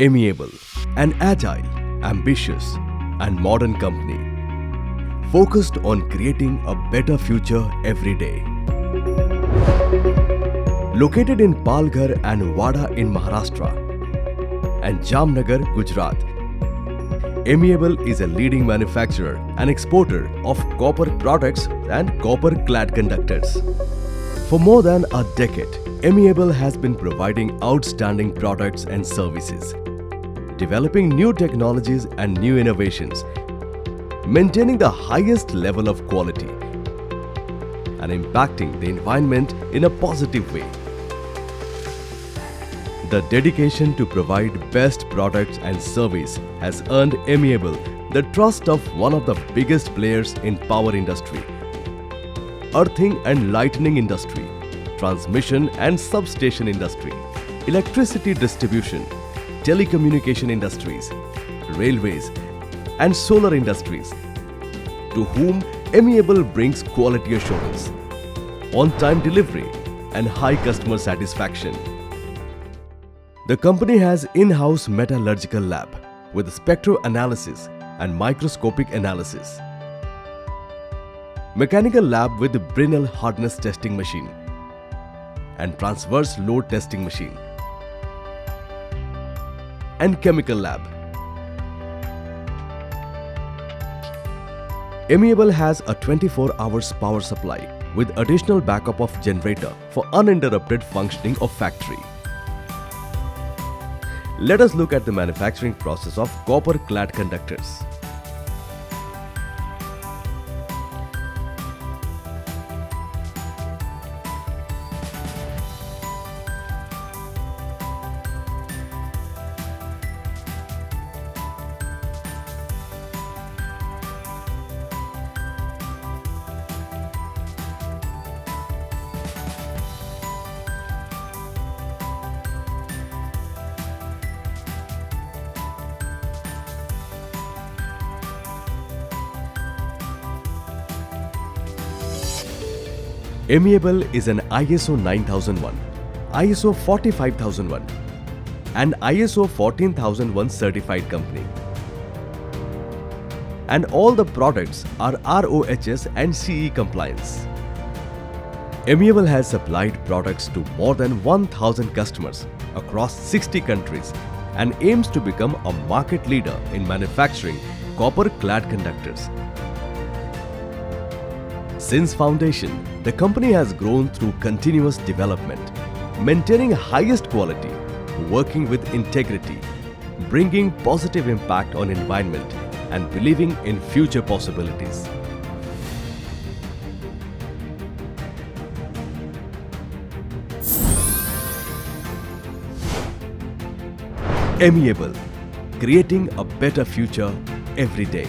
Amiable, an agile, ambitious, and modern company focused on creating a better future every day. Located in Palghar and Wada in Maharashtra and Jamnagar, Gujarat, Amiable is a leading manufacturer and exporter of copper products and copper clad conductors. For more than a decade, Amiable has been providing outstanding products and services, developing new technologies and new innovations, maintaining the highest level of quality, and impacting the environment in a positive way. The dedication to provide best products and service has earned Amiable the trust of one of the biggest players in power industry, earthing and lightning industry, transmission and substation industry, electricity distribution, telecommunication industries, railways, and solar industries, to whom Amiable brings quality assurance, on-time delivery, and high customer satisfaction. The company has in-house metallurgical lab with spectroanalysis and microscopic analysis, mechanical lab with Brinell hardness testing machine, and transverse load testing machine, and chemical lab. Amiable has a 24 hours power supply with additional backup of generator for uninterrupted functioning of factory. Let us look at the manufacturing process of copper clad conductors. Amiable is an ISO 9001, ISO 45001 and ISO 14001 certified company. And all the products are RoHS and CE compliance. Amiable has supplied products to more than 1,000 customers across 60 countries and aims to become a market leader in manufacturing copper clad conductors. Since foundation, the company has grown through continuous development, maintaining highest quality, working with integrity, bringing positive impact on environment, and believing in future possibilities. Amiable, creating a better future every day.